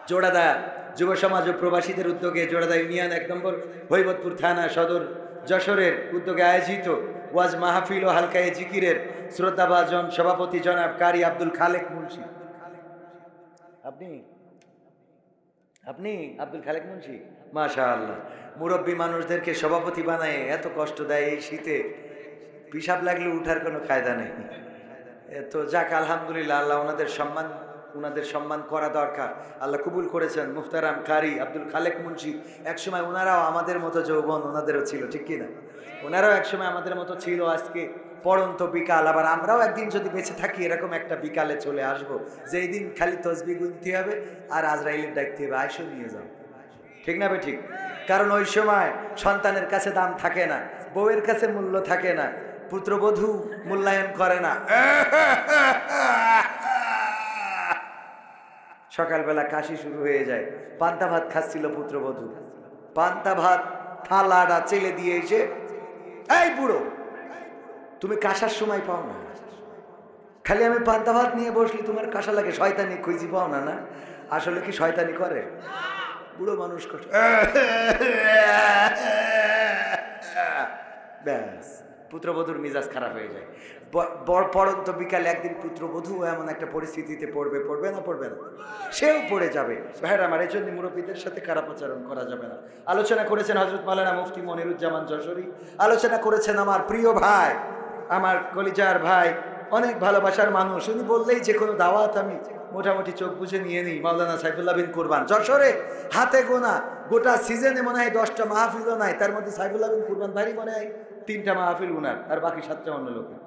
জোড়াদা যুব সমাজ ও প্রবাসীদের উদ্যোগে জোড়াদা ইউনিয়ন 1 নম্বর হৈবতপুর থানা সদর যশোরের উদ্যোগে আয়োজিত ওয়াজ মাহফিল ও হালকায়ে জিকিরের শ্রদ্ধাভাজন সভাপতি জনাব কারি আব্দুল খালেক মুন্সি। আপনি আব্দুল খালেক মুন্সি, মাশাআল্লাহ। মুরব্বী মানুষদেরকে সভাপতি বানায় এত কষ্ট দেয় এই শীতে, পিসাব লাগলে উঠার কোনো কায়দা নেই। তো যাক আলহামদুলিল্লাহ, আল্লাহ ওনাদের সম্মান করা দরকার। আল্লাহ কবুল করেছেন মুহতারাম কারি আব্দুল খালেক মুন্সি। একসময় ওনারাও আমাদের মতো যৌবন ওনাদেরও ছিল, ঠিক কিনা? ওনারাও একসময় আমাদের মতো ছিল। আজকে পড়ন্ত বিকাল, আবার আমরাও একদিন যদি বেঁচে থাকি এরকম একটা বিকালে চলে আসবো, যেই দিন খালি তসবিহ গুনতে হবে আর আজরাইলের ডাকতে হবে আইসো নিয়ে যাও। ঠিক না বে ঠিক? কারণ ওই সময় সন্তানের কাছে দাম থাকে না, বউয়ের কাছে মূল্য থাকে না, পুত্রবধূ মূল্যায়ন করে না। সকালবেলা কাশি শুরু হয়ে যায়। পান্তা ভাত খাচ্ছিল পুত্রবধূ, পান্তা ভাত থালাটা চেলে দিয়ে এসে, এই বুড়ো তুমি কাশার সময় পাও না, খালি আমি পান্তা ভাত নিয়ে বসলি তোমার কাশা লাগে, শয়তানি খুঁজি পাও না? না আসলে কি শয়তানি করে? বুড়ো মানুষ ব্যাস পুত্রবধূর মিজাজ খারাপ হয়ে যায়। পড়ন্ত বিকালে একদিন পুত্রবধূ এমন একটা পরিস্থিতিতে পড়বে না, সেও পড়ে যাবে। ভাইয়ের আমার, এই জন্য মুরব্বীদের সাথে খারাপ আচরণ করা যাবে না। আলোচনা করেছেন হযরত মাওলানা মুফতি মনিরুজ্জামান যশোরী, আলোচনা করেছেন আমার প্রিয় ভাই, আমার কলিজার ভাই, অনেক ভালোবাসার মানুষ। উনি বললেই যে কোনো দাওয়াত আমি মোটামুটি চোখ বুঝে নিয়ে নিই। মাওলানা সাইফুল্লাহ বিন কুরবান যশোরে হাতে গোনা, গোটা সিজনে মনে হয় 10টা মাহফিলও নাই, তার মধ্যে সাইফুল্লাহ বিন কুরবান ভাই মনে হয় 3টা মাহফিল উনার, আর বাকি 7টা অন্য লোকের।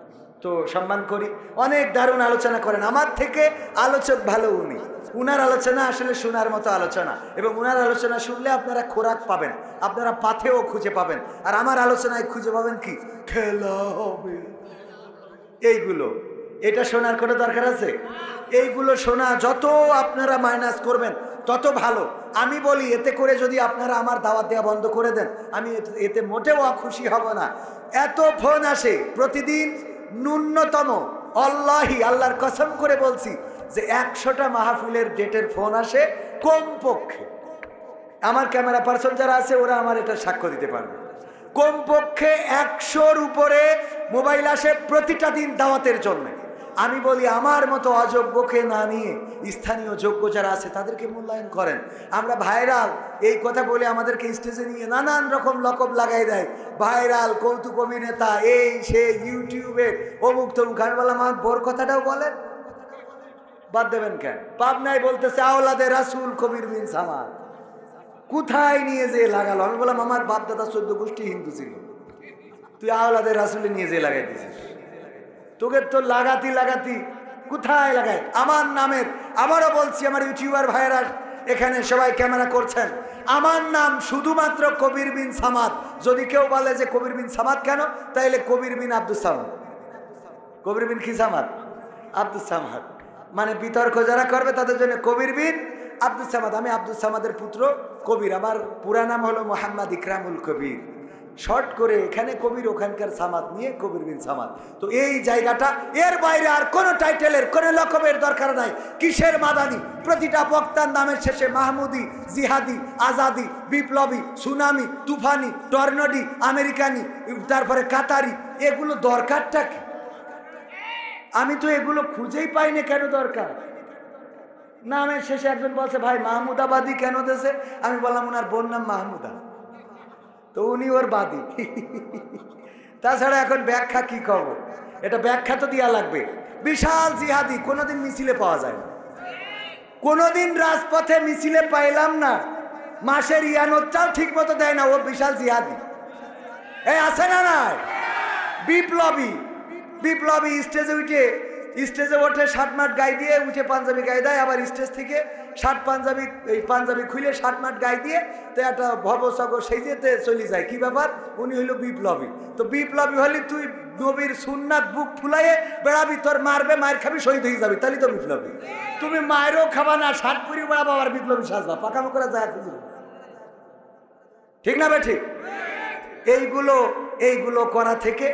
তো সম্মান করি, অনেক দারুণ আলোচনা করেন, আমার থেকে আলোচক ভালো উনি। উনার আলোচনা আসলে শোনার মতো আলোচনা, এবং উনার আলোচনা শুনলে আপনারা খোরাক পাবেন, আপনারা পাথেও খুঁজে পাবেন। আর আমার আলোচনায় খুঁজে পাবেন কি? খেলা হবে, এইগুলো। এটা শোনার কোনো দরকার আছে? এইগুলো শোনা যত আপনারা মাইনাস করবেন তত ভালো। আমি বলি এতে করে যদি আপনারা আমার দাওয়াত দেওয়া বন্ধ করে দেন, আমি এতে মোটেও খুশি হব না। এত ফোন আসে প্রতিদিন, ন্যূনতম আল্লাহর কসম করে বলছি যে 100টা মাহফিলের ডেটের ফোন আসে কমপক্ষে। আমার ক্যামেরা পার্সন যারা আছে ওরা আমার এটা সাক্ষ্য দিতে পারবে, কমপক্ষে 100-র উপরে মোবাইল আসে প্রতিটা দিন দাওয়াতের জন্য। আমি বলি আমার মতো অযোগ্যকে না নিয়ে স্থানীয় যোগ্য যারা আছে তাদেরকে মূল্যায়ন করেন। আমরা ভাইরাল এই কথা বলে আমাদেরকে স্টেজে নিয়ে নানান রকম লকব লাগাই দেয়, ভাইরাল কৌতুক অভিনেতা, এই সে ইউটিউবে অমুক তমুক। আমি বললাম আমার বোর কথাটাও বলেন, বাদ দেবেন কেন? পাবনায় বলতেছে আওলাদে রাসূল কবির বিন সামাদ, কোথায় নিয়ে যে লাগালো? আমি বললাম আমার বাপ দাদা 14 গোষ্ঠী হিন্দু ছিল, তুই আওলাদে রাসূলে নিয়ে যে লাগাই দিছিস, তোকে তো লাগাতি কোথায় লাগায়? আমার নামের, আবারও বলছি আমার ইউটিউবার ভাইয়েরা এখানে সবাই ক্যামেরা করছেন, আমার নাম শুধুমাত্র কবির বিন সামাদ। যদি কেউ বলে যে কবির বিন সামাদ কেন, তাইলে কবির বিন আব্দুস সামাদ। কবির বিন কি সামাদ? আব্দুস সামাদ। মানে বিতর্ক যারা করবে তাদের জন্য কবির বিন আব্দুস সামাদ। আমি আব্দুস সামাদের পুত্র কবির, আমার পুরা নাম হলো মোহাম্মদ ইকরামুল কবির। শর্ট করে এখানে কবির, ওখানকার সামাদ নিয়ে কবির বিন সামাদ। তো এই জায়গাটা, এর বাইরে আর কোনো টাইটেলের কোনো লকবের দরকার নাই। কিসের মাদানি? প্রতিটা বক্তার নামের শেষে মাহমুদি, জিহাদি, আজাদি, বিপ্লবী, সুনামি, তুফানি, টর্নডি, আমেরিকানি, তারপরে কাতারি, এগুলো দরকারটা কি? আমি তো এগুলো খুঁজেই পাইনি, কেন দরকার? নামের শেষে একজন বলছে ভাই মাহমুদাবাদী কেন দেশে? আমি বললাম ওনার বোন নাম মাহমুদা, তো উনি ওর বাদী। তাছাড়া এখন ব্যাখ্যা কি করব? এটা ব্যাখ্যা তো দেওয়া লাগবে। বিশাল জিহাদি, কোনোদিন মিছিলে পাওয়া যায় না, কোনোদিন রাজপথে মিছিলে পাইলাম না, মাসের ইয়ানতটাও ঠিক মতো দেয় না, ও বিশাল জিহাদি। এই আছে না নাই? বিপ্লবী স্টেজে ওঠে, শার্ট মাট গায়ে দিয়ে উঠে পাঞ্জাবি গায়ে দেয়, আবার স্টেজ থেকে পাঞ্জাবি খুলে শার্ট মাট গায়ে দিয়ে তো একটা ভবসগ সেই যেতে চলে যায়। কি ব্যাপার? উনি হইল বিপ্লবী। তো বিপ্লবী হলে তুই নবীর সুন্নাত বুক ফুলাইয়ে বেড়াবি, তোর মারবে, মায়ের খাবি, শহীদ হয়ে যাবি, তাহলে তো বিপ্লবী। তুমি মায়েরও খাবা না, শার্ট পুরি বেড়াবো, আবার বিপ্লবী সাজবা, পাকামো করে যায়, ঠিক না? ঠিক। এইগুলো করা থেকে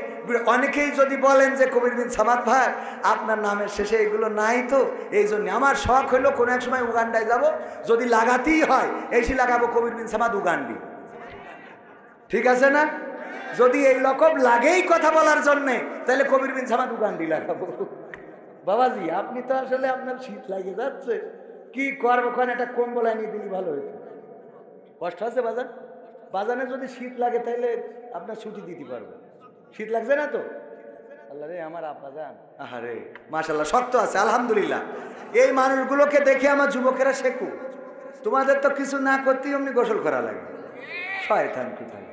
অনেকেই যদি বলেন যে কবির বিন সামাদ ভাই আপনার নামের শেষে এগুলো নাই, তো এই জন্য আমার শখ হলো কোনো এক সময় উগান্ডায় যাব, যদি লাগাতেই হয় এসে লাগাবো কবির বিন সামাদ উগান্ডি, ঠিক আছে না? যদি এই লকব লাগেই কথা বলার জন্যে, তাহলে কবির বিন সামাদ উগান্ডি লাগাবো। বাবাজি আপনি তো আসলে আপনার শীত লাগে যাচ্ছে, কি করবো? ওখানে একটা কম্বল আনিয়ে দিলি ভালো হইতো। কষ্ট আছে বাজানে যদি শীত লাগে তাহলে আপনার ছুটি দিতে পারবো। শীত লাগছে না তো? আল্লাহ রে আমার আব্বা জান, আহারে মাশাআল্লাহ শক্ত আছে আলহামদুলিল্লাহ। এই মানুষগুলোকে দেখে আমার যুবকেরা শেখো, তোমাদের তো কিছু না করতেই অমনি গোসল করা লাগে, শয়তান কোথায়।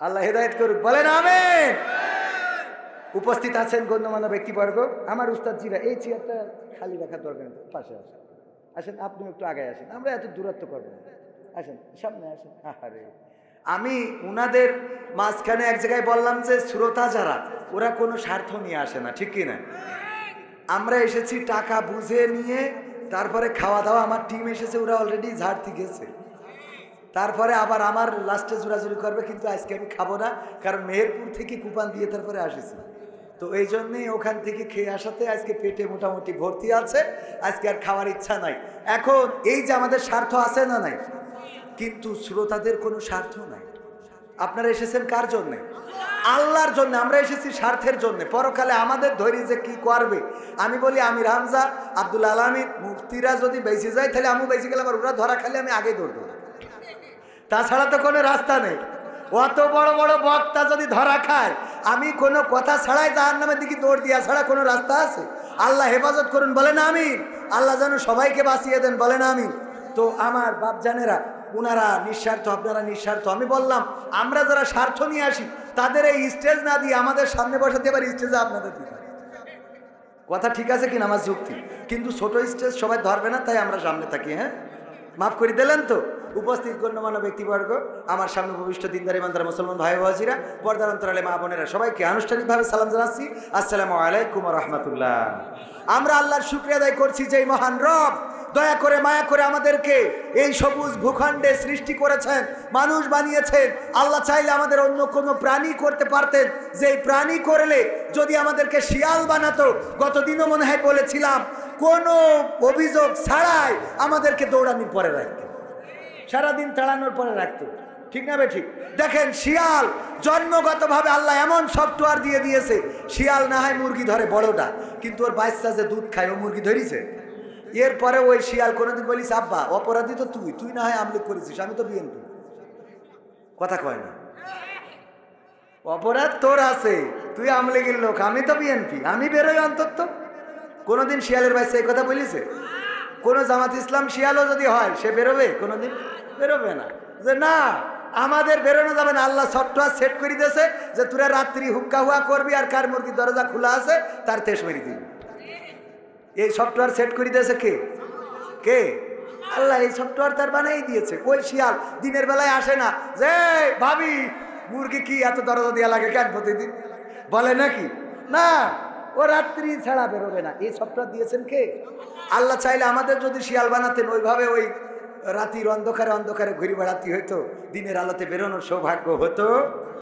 আল্লাহ হেদায়েত করুক, বলেন আমিন। উপস্থিত আছেন গণ্যমান্য ব্যক্তিবর্গ, আমার উস্তাদ জিরা, এই চেয়ারটা খালি রাখার দরকার নেই, পাশে আসেন, আপনি একটু আগে আসেন, আমরা এত দূরত্ব করবো না, আসেন সামনে আসেন। আরে আমি উনাদের মাঝখানে এক জায়গায় বললাম যে শ্রোতা যারা, ওরা কোনো স্বার্থ নিয়ে আসে না, ঠিক কিনা? আমরা এসেছি টাকা বুঝে নিয়ে, তারপরে খাওয়া দাওয়া, আমার টিম এসেছে, ওরা অলরেডি ঝাড়তে গেছে, তারপরে আবার আমার লাস্টে জোরাজুরি করবে, কিন্তু আজকে আমি খাবো না, কারণ মেহেরপুর থেকে কুপান দিয়ে তারপরে আসেছি, তো এই জন্যই ওখান থেকে খেয়ে আসাতে আজকে পেটে মোটামুটি ভর্তি আছে, আজকে আর খাওয়ার ইচ্ছা নাই। এখন এই যে আমাদের স্বার্থ আছে না নাই, কিন্তু শ্রোতাদের কোনো স্বার্থ নাই। আপনারা এসেছেন কার জন্যে? আল্লাহর জন্য। আমরা এসেছি স্বার্থের জন্য, পরকালে আমাদের ধরি যে কি করবে। আমি বলি আমির হামজা, আব্দুল আলামিন, মুফতিরা যদি বেঁচে যায় তাহলে আমি বেঁচে গেলে, আবার ওরা ধরা খালে আমি আগে দৌড় দেবো, তাছাড়া তো কোনো রাস্তা নেই। অত বড় বড় বক্তা যদি ধরা খায়, আমি কোনো কথা ছাড়াই জাহান্নামের দিকে দৌড় দিয়া ছাড়া কোনো রাস্তা আছে? আল্লাহ হেফাজত করুন, বলেন আমিন। আল্লাহ যেন সবাইকে বাঁচিয়ে দেন, বলেন আমিন। তো আমার বাপজানেরা, উনারা নিঃস্বার্থ, আপনারা নিঃস্বার্থ। আমি বললাম আমরা যারা স্বার্থ নিয়ে আসি তাদের এই স্টেজ না দিয়ে আমাদের সামনে বসাতে পারি, স্টেজে আপনাদের দিতে। কথা ঠিক আছে কিনা আমার যুক্তি? কিন্তু ছোট স্টেজ সবাই ধরবে না, তাই আমরা সামনে থাকি। হ্যাঁ, মাফ করে দিলেন তো? উপস্থিত গণ্যমান্য ব্যক্তিবর্গ, আমার সামনে উপবিষ্ট দিনদার ইমানদার মুসলমান ভাই বাজিরা, পর্দার অন্তরালে মা বোনেরা, সবাইকে আনুষ্ঠানিকভাবে সালাম জানাচ্ছি, আসসালামু আলাইকুম ওয়া রাহমাতুল্লাহ। আমরা আল্লাহর শুকরিয়া আদায় করছি যে মহান রব দয়া করে মায়া করে আমাদেরকে এই সবুজ ভূখণ্ডে সৃষ্টি করেছেন, মানুষ বানিয়েছেন। আল্লাহ চাইলে আমাদের অন্য কোনো প্রাণী করতে পারতেন, যেই প্রাণী করলে যদি আমাদেরকে শিয়াল বানাতো, গতদিনও মনে হয় বলেছিলাম, কোনো অভিযোগ ছাড়াই আমাদেরকে দৌড়ানির পরে রাখতো, সারাদিন তাড়ানোর পরে রাখতো, ঠিক না বে ঠিক? দেখেন, শিয়াল জন্মগতভাবে আল্লাহ এমন সফটওয়্যার দিয়ে দিয়েছে, শিয়াল না হয় মুরগি ধরে বড়টা, কিন্তু ওর বাচ্চা যে দুধ খায় ও মুরগি ধরেছে। এরপরে ওই শিয়াল কোনোদিন বলিস আব্বা অপরাধী তো তুই না হয় আমলিক করেছিস, আমি তো বিএনপি। কথা কয় না, অপরাধ তোর আছে, তুই আমলিগের লোক, আমি তো বিএনপি, আমি বেরোই অন্তত। কোনোদিন শিয়ালের বাচ্চা এই কথা বলিছে? কোন জামাত ইসলাম শিয়ালও যদি হয় সে বেরোবে? কোনোদিন বেরোবে না, যে না আমাদের বেরোনো যাবে না। আল্লাহ সফটওয়্যার সেট করে দিয়েছে যে তোরা রাত্রি হুক্কা হুয়া করবি, আর কার মুরগির দরজা খোলা আছে তার তেজ মেরে দিবি। এই সফটওয়্যার সেট করে দিয়েছে কে? কে? আল্লাহ এই সফটওয়্যার তার বানাই দিয়েছে। ওই শিয়াল দিনের বেলায় আসে না যে ভাবি মুরগি কি এত দরজা দেওয়া লাগে কেন প্রতিদিন, বলে নাকি? না, ও রাত্রি ছাড়া বেরোবে না। এই সফটওয়্যার দিয়েছেন কে? আল্লাহ চাইলে আমাদের যদি শিয়াল বানাতেন, ওইভাবে ওই রাতির অন্ধকারে অন্ধকারে ঘুরে বেড়াতে হইতো, দিনের আলোতে বেরোনোর সৌভাগ্য হতো